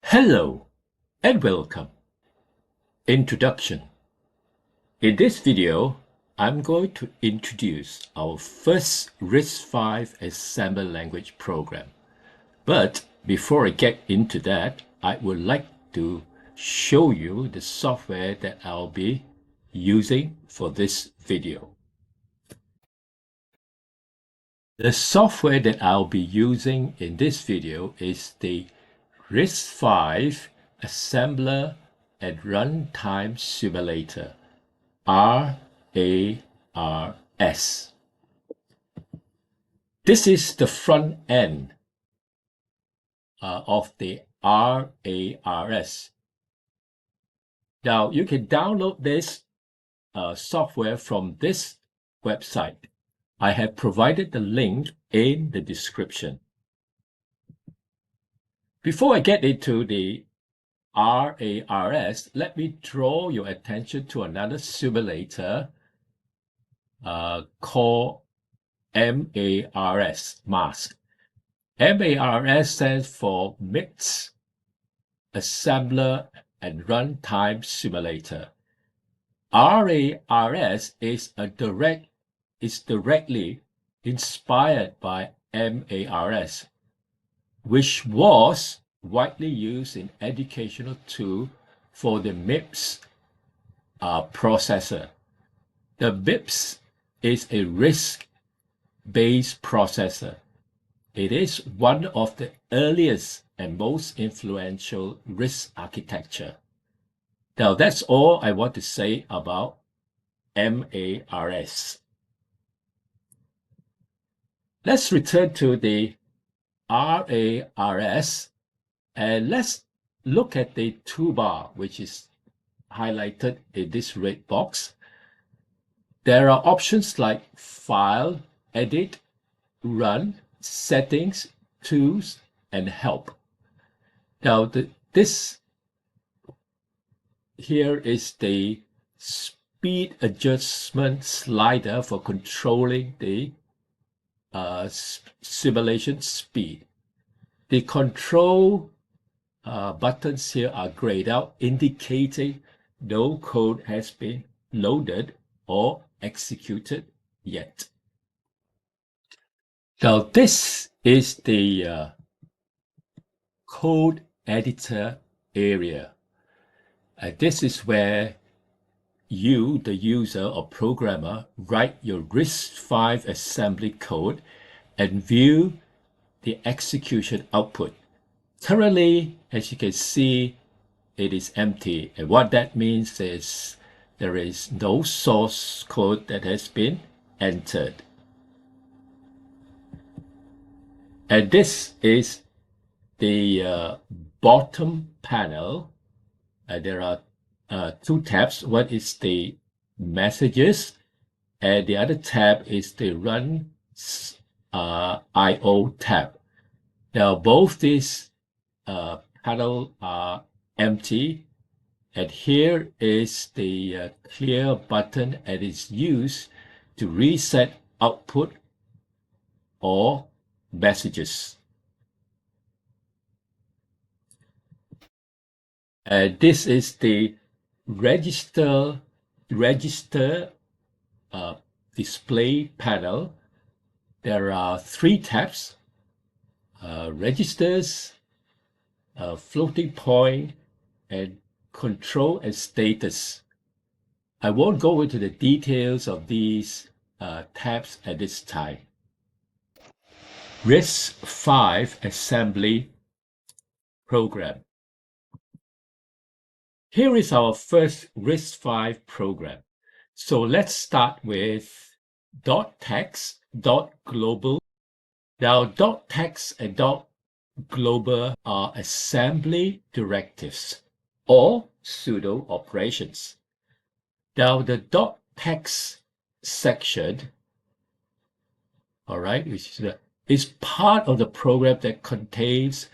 Hello and welcome. Introduction. In this video, I'm going to introduce our first RISC-V assembly language program. But before I get into that, I would like to show you the software that I'll be using for this video. The software that I'll be using in this video is the RISC-V Assembler and Runtime Simulator, RARS. This is the front end of the RARS. Now, you can download this software from this website. I have provided the link in the description. Before I get into the RARS, let me draw your attention to another simulator called MARS, MASK. MARS stands for MIPS, Assembler and Runtime Simulator. RARS is directly inspired by MARS, which was widely used in educational tool for the MIPS processor. The MIPS is a RISC-based processor. It is one of the earliest and most influential RISC architecture. Now, that's all I want to say about MARS. Let's return to the RARS and let's look at the toolbar, which is highlighted in this red box. There are options like File, Edit, Run, Settings, Tools, and Help. Now, this here is the speed adjustment slider for controlling the simulation speed. The control buttons here are grayed out, indicating no code has been loaded or executed yet. Now, this is the code editor area. This is where you, the user or programmer, write your RISC-V assembly code and view the execution output. Currently, as you can see, it is empty. And what that means is there is no source code that has been entered. And this is the bottom panel. There are two tabs. One is the messages, and the other tab is the run IO tab. Now, both these panels are empty, and here is the clear button, and it's used to reset output or messages. This is the register display panel. There are three tabs: registers, floating point, and control and status. I won't go into the details of these tabs at this time. RISC-V assembly program. Here is our first RISC-V program. So let's start with .text, .global. Now, .text and .global are assembly directives or pseudo operations. Now, the .text section, all right, which is part of the program that contains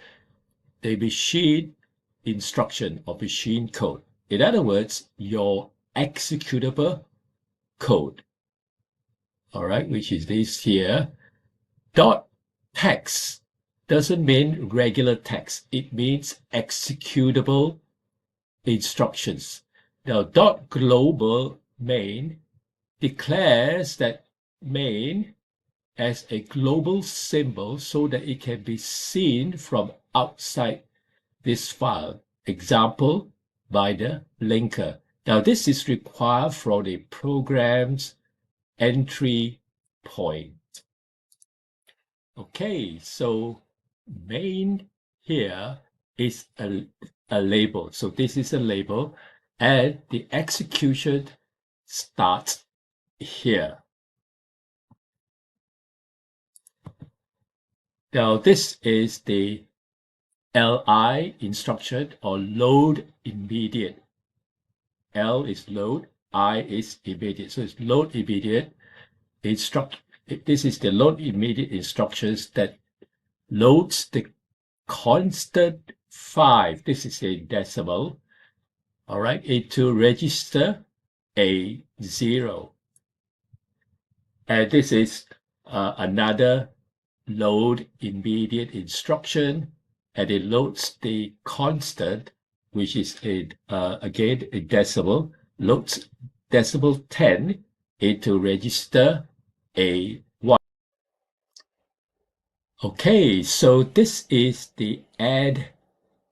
the machine instruction or machine code. In other words, your executable code, all right, which is this here. .text doesn't mean regular text. It means executable instructions. Now, .global main declares that main as a global symbol so that it can be seen from outside this file. Example, by the linker. Now, this is required for the program's entry point. Okay, so main here is a label. So this is a label, and the execution starts here. Now, this is the LI instruction, or load immediate. L is load, I is immediate. So it's load immediate instruct. This is the load immediate instructions that loads the constant 5. This is a decimal. All right, into register A0. And this is another load immediate instruction, and it loads the constant, which is again a decimal, loads decimal 10 into register A1. Okay, so this is the add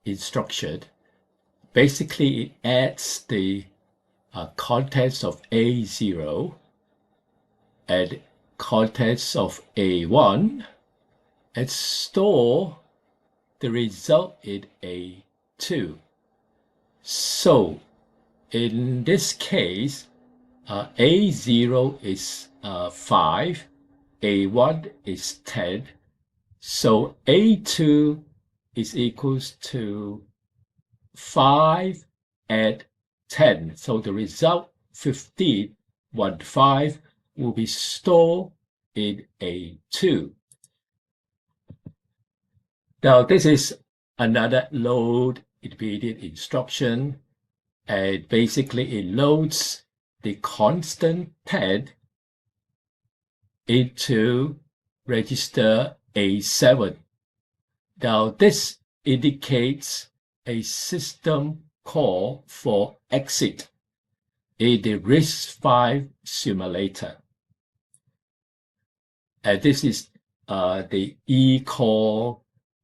instruction. Basically, it adds the contents of A0 and contents of A1 and store the result in A2. So in this case, A0 is 5, A1 is 10, so A2 is equals to 5 and 10. So the result 15, 15, will be stored in A2. Now, this is another load immediate instruction, and basically it loads the constant 10 into register A7. Now, this indicates a system call for exit in the RISC-V simulator. And this is the eCall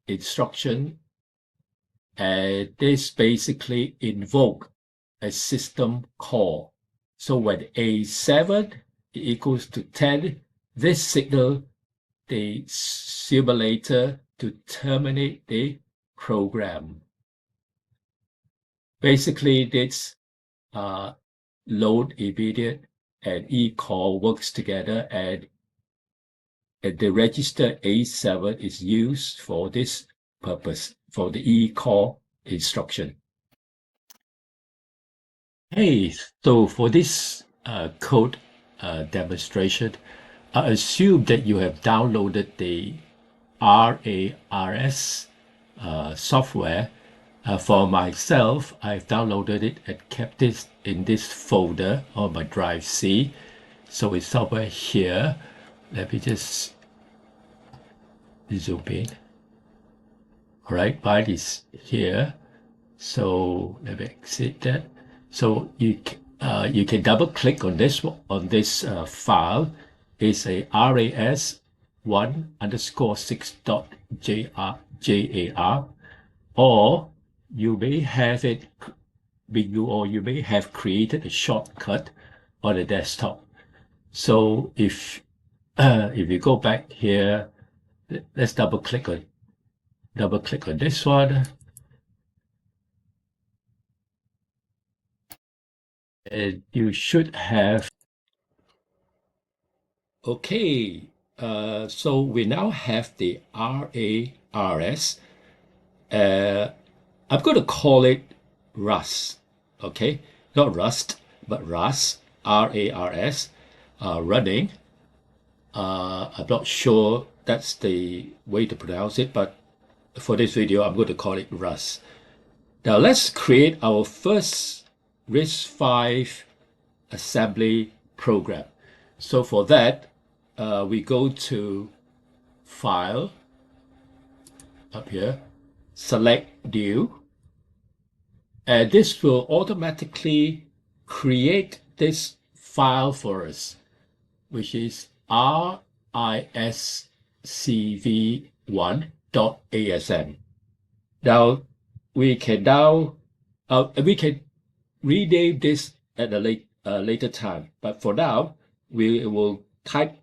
instruction, and this basically invoke a system call. So when A7 equals to 10, this signal the simulator to terminate the program. Basically, this load immediate and eCall works together, and the register A7 is used for this purpose, for the eCall instruction. Hey, so for this code demonstration, I assume that you have downloaded the RISC software. For myself, I've downloaded it and kept it in this folder on my drive C. So it's somewhere here. Let me just zoom in. All right, mine is here. So let me exit that. So you can double click on this file. It's a RAS1_6.jar, or you may have it, or you may have created a shortcut on the desktop. So if you go back here, let's double click on this one, and you should have. Okay, so we now have the RARS. I'm going to call it RUS. Okay, not Rust, but RUS, RARS, running. I'm not sure that's the way to pronounce it, but for this video, I'm going to call it RUS. Now let's create our first RISC-V assembly program. So for that, we go to File, up here, select new, and this will automatically create this file for us, which is riscv1.asm. Now we can rename this at a later time, but for now we will type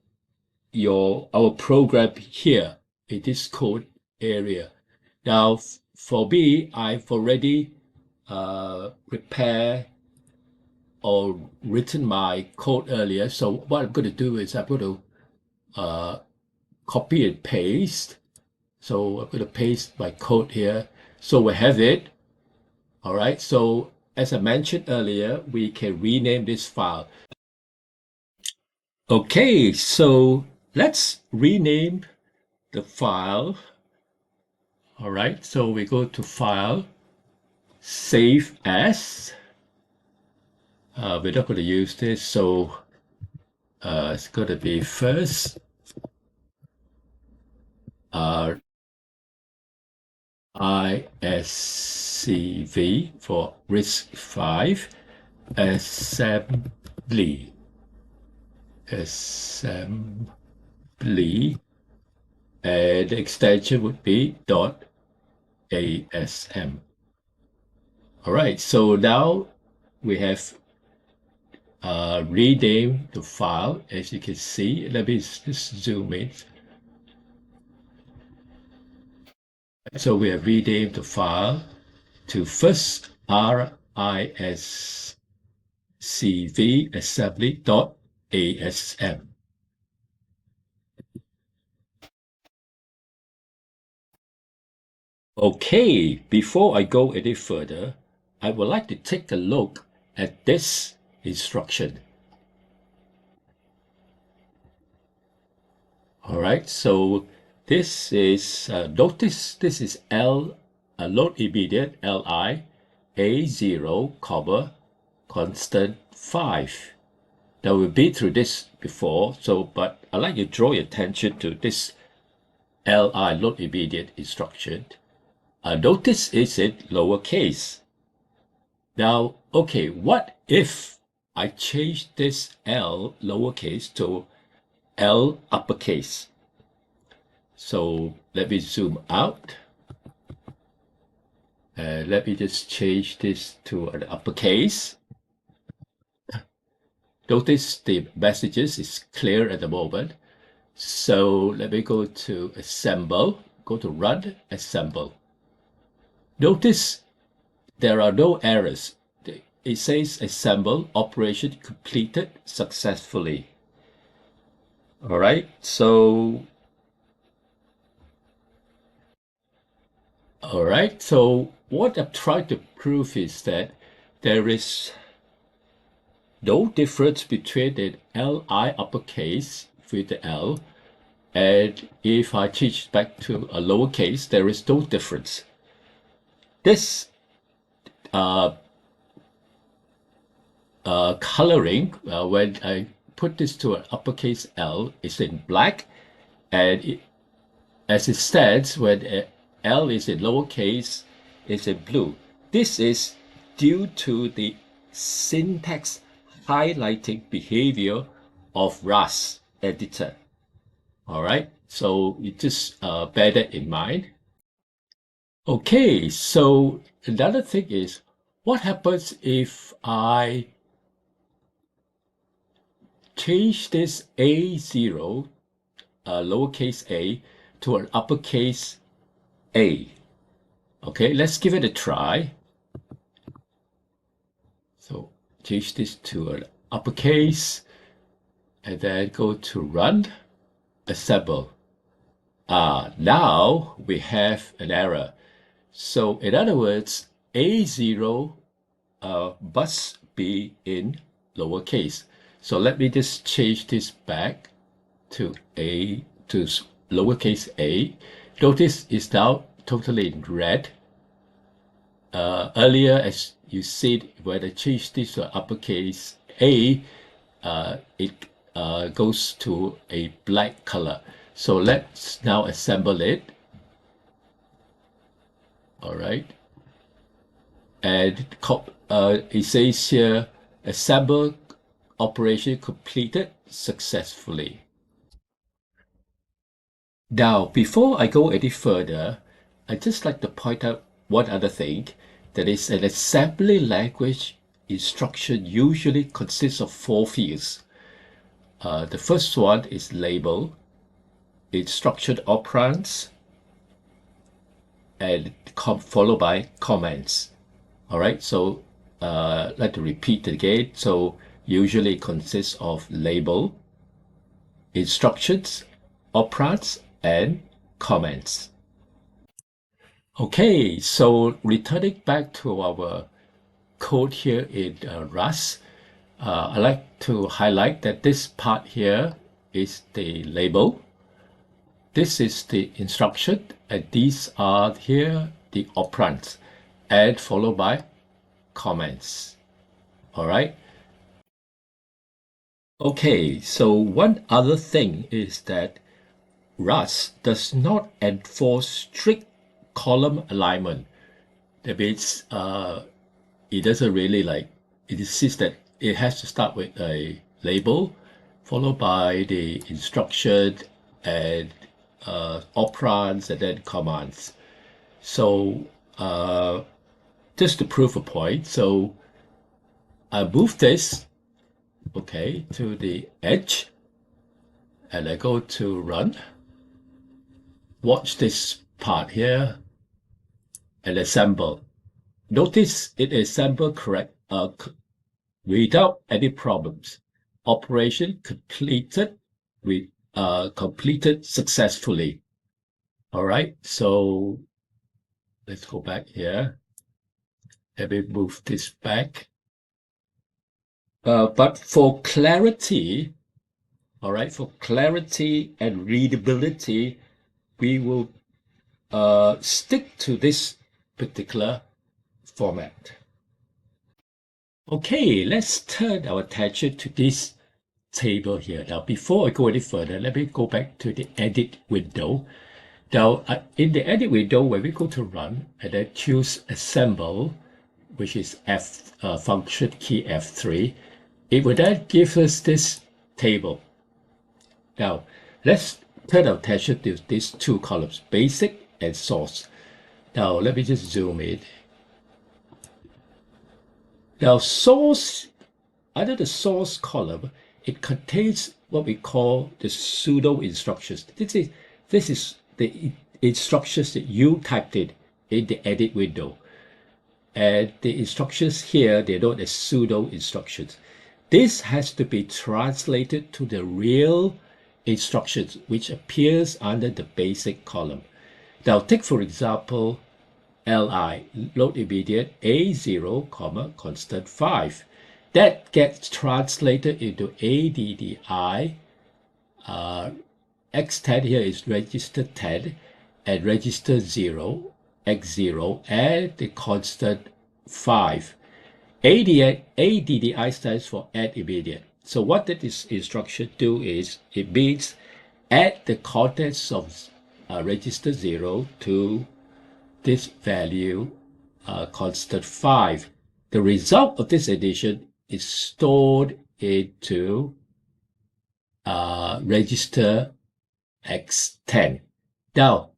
our program here in this code area. Now for me, I've already prepared or written my code earlier. So what I'm going to do is I'm going to copy and paste. So I'm going to paste my code here. So we have it. All right. So as I mentioned earlier, we can rename this file. Okay. So let's rename the file. All right. So we go to File, Save As. We're not going to use this, so it's going to be first RISC-V for RISC-V assembly, and the extension would be .asm. All right, so now we have rename the file. As you can see, let me just zoom in. So we have renamed the file to first RISCV assembly.asm. Okay, before I go any further, I would like to take a look at this instruction. All right, so this is, notice this is load immediate, LI, A0, comma, constant 5. Now we've been through this before, but I'd like to draw your attention to this LI, load immediate instruction. Notice it's in lowercase. Now, okay, what if I change this L lowercase to L uppercase? So let me zoom out. And let me just change this to an uppercase. Notice the messages is clear at the moment. So let me go to assemble, go to run, assemble. Notice there are no errors. It says assemble operation completed successfully. All right, so what I'm trying to prove is that there is no difference between an LI uppercase with the L, and if I change back to a lowercase, there is no difference. This coloring, when I put this to an uppercase L, is in black, and as it stands, when L is in lowercase, it's in blue. This is due to the syntax highlighting behavior of RISC editor. All right, so you just bear that in mind. Okay, so another thing is, what happens if I change this A0, lowercase a, to an uppercase A? Okay, let's give it a try. So change this to an uppercase, and then go to run, assemble. Now we have an error. So in other words, A0 must be in lowercase. So let me just change this back to lowercase a. Notice it's now totally in red. Earlier, as you see, when I change this to uppercase A, it goes to a black color. So let's now assemble it. All right. And it says here, assemble operation completed successfully. Now, before I go any further, I'd just like to point out one other thing. That is, an assembly language instruction usually consists of 4 fields. The first one is label, instruction operands, and followed by comments. All right, so I'd like to repeat it again. So usually it consists of label, instructions, operands, and comments. Okay, so returning back to our code here in Rust, I like to highlight that this part here is the label. This is the instruction, and these are here the operands, and followed by comments. All right. Okay, so one other thing is that Rust does not enforce strict column alignment. That means it doesn't really it insists that it has to start with a label, followed by the instruction and operands and then commands. So just to prove a point, so I move this, okay, to the edge, and I go to run. Watch this part here and assemble. Notice it assembled correct without any problems. Operation completed with completed successfully. All right, so let's go back here. Let me move this back. But for clarity, all right, for clarity and readability, we will stick to this particular format. Okay, let's turn our attention to this table here. Now, before I go any further, let me go back to the edit window. Now, in the edit window, when we go to run and then choose assemble, which is function key F3, it will then give us this table. Now, let's turn our attention to these two columns, basic and source. Now, let me just zoom in. Now, source, under the source column, it contains what we call the pseudo instructions. This is the instructions that you typed in the edit window. And the instructions here, they're known as pseudo instructions. This has to be translated to the real instructions, which appears under the basic column. Now, take for example, LI, load immediate A0, constant 5. That gets translated into ADDI. X10 here is register 10 and register 0, X0, and the constant 5. ADDI stands for add immediate. So what this instruction do is, it means add the contents of register 0 to this value, constant 5. The result of this addition is stored into register X10. Now,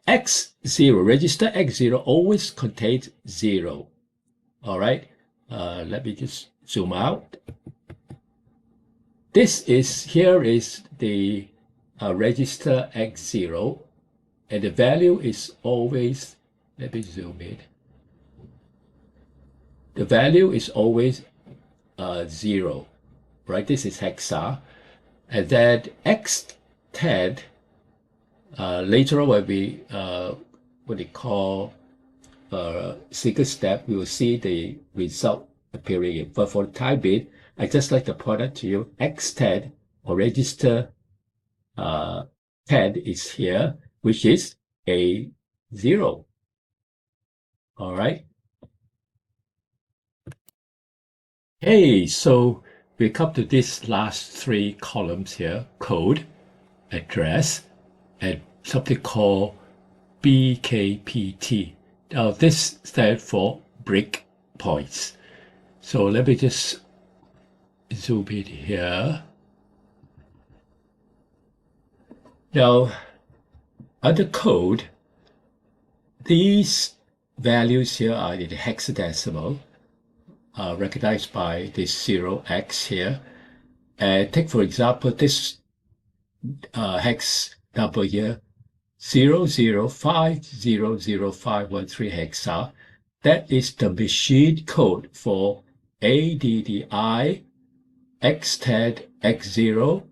X0, register X0 always contains 0. All right, let me just zoom out. Here is the register X0, and the value is always, let me zoom in. The value is always 0, right? This is hexa. And then X10, later on when we, what they call single step, we will see the result appearing. But for the time being, I just like to point out to you, X10 or register 10 is here, which is a 0. All right. Hey, so we come to these last 3 columns here: code, address, and something called BKPT. Now this stands for break points. So let me just zoom in here. Now, under code, these values here are in hexadecimal, recognized by this 0x here. And take, for example, this hex number here, 00500513 hexa. That is the machine code for ADDI X10 X0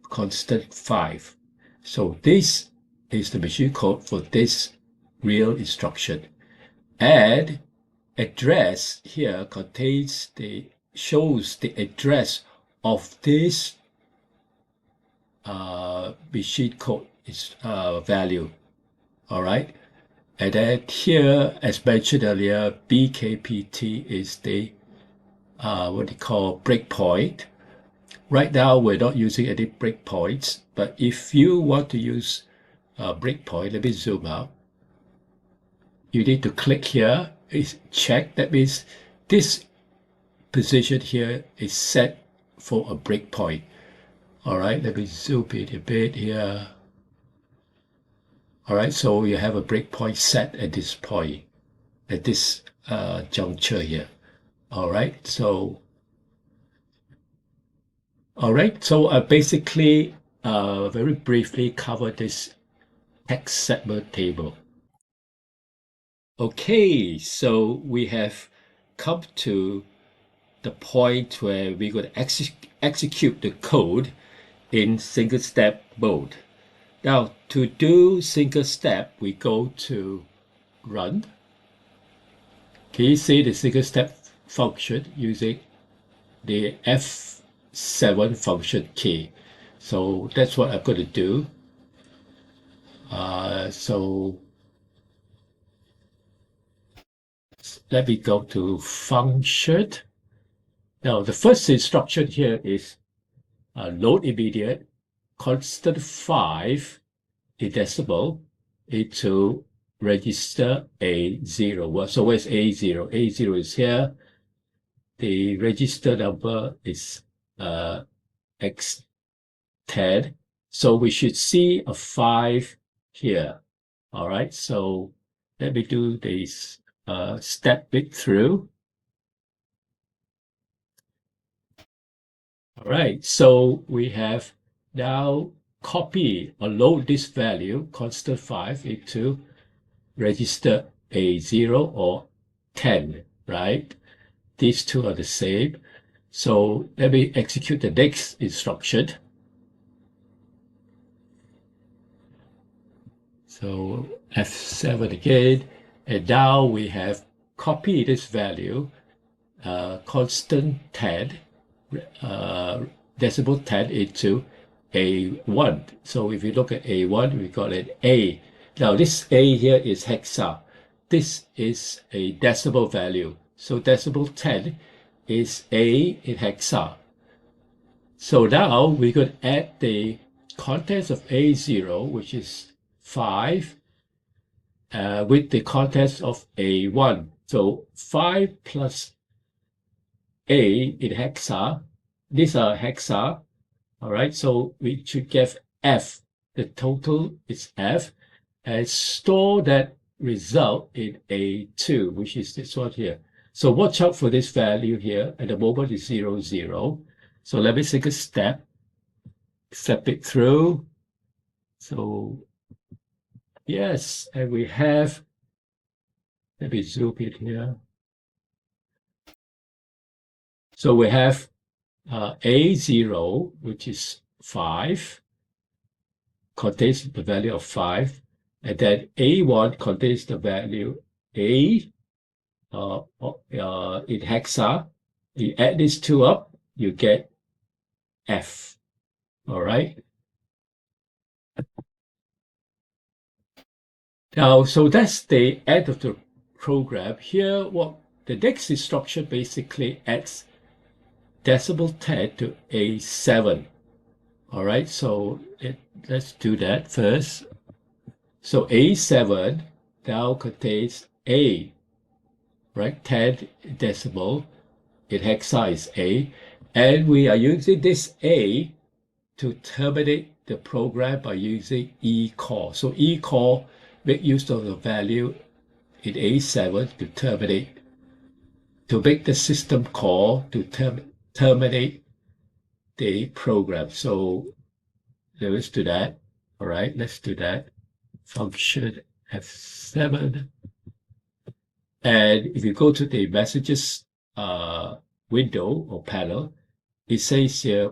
constant 5. So this is the machine code for this real instruction. And address here shows the address of this machine code value. All right. And then here, as mentioned earlier, BKPT is the what they call breakpoint. Right now, we're not using any breakpoints, but if you want to use a breakpoint, let me zoom out. You need to click here, is check. That means this position here is set for a breakpoint. All right, let me zoom in a bit here. All right, so you have a breakpoint set at this point, at this juncture here. All right, so I basically very briefly cover this text segment table. Okay, so we have come to the point where we're going to execute the code in single step mode. Now, to do single step, we go to run. Can you see the single step function using the F7 function key? So that's what I'm going to do. So let me go to function. Now, the first instruction here is load immediate constant 5 in decimal into register A0. Well, so where's A0? A0 is here. The register number is X10. So we should see a 5 here. All right, so let me do this step it through. All right, so we have now copy or load this value, constant 5, into register A0 or 10, right? These two are the same. So let me execute the next instruction. So F7 again, and now we have copied this value, constant 10, decimal 10 into A1. So if you look at A1, we got an A. Now this A here is hexa. This is a decimal value. So decimal 10 is A in hexa. So now we're going to add the contents of A0, which is 5, with the contents of A1. So 5 plus A in hexa, these are hexa. All right, so we should get F. The total is F, and store that result in A2, which is this one here. So watch out for this value here. At the moment is 0, 0. So let me take a step it through. So yes, and we have, let me zoom it here. So we have A0, which is 5, contains the value of 5, and then A1 contains the value A in hexa. You add these two up, you get F. All right. Now, so that's the end of the program. Here, what the next instruction basically adds decimal 10 to A7. All right, so let's do that first. So A7 now contains A, right? 10 decimal in hex size A. And we are using this A to terminate the program by using eCall. So eCall make use of the value in A7 to terminate, to make the system call to terminate the program. So let's do that. All right, let's do that. Function F7. And if you go to the messages window or panel, it says here,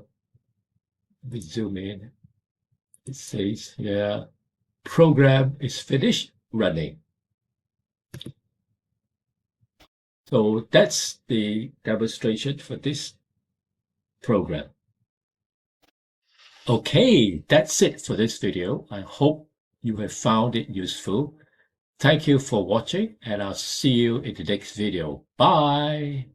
we zoom in, it says here, program is finished running. So that's the demonstration for this program. Okay, that's it for this video. I hope you have found it useful. Thank you for watching, and I'll see you in the next video. Bye!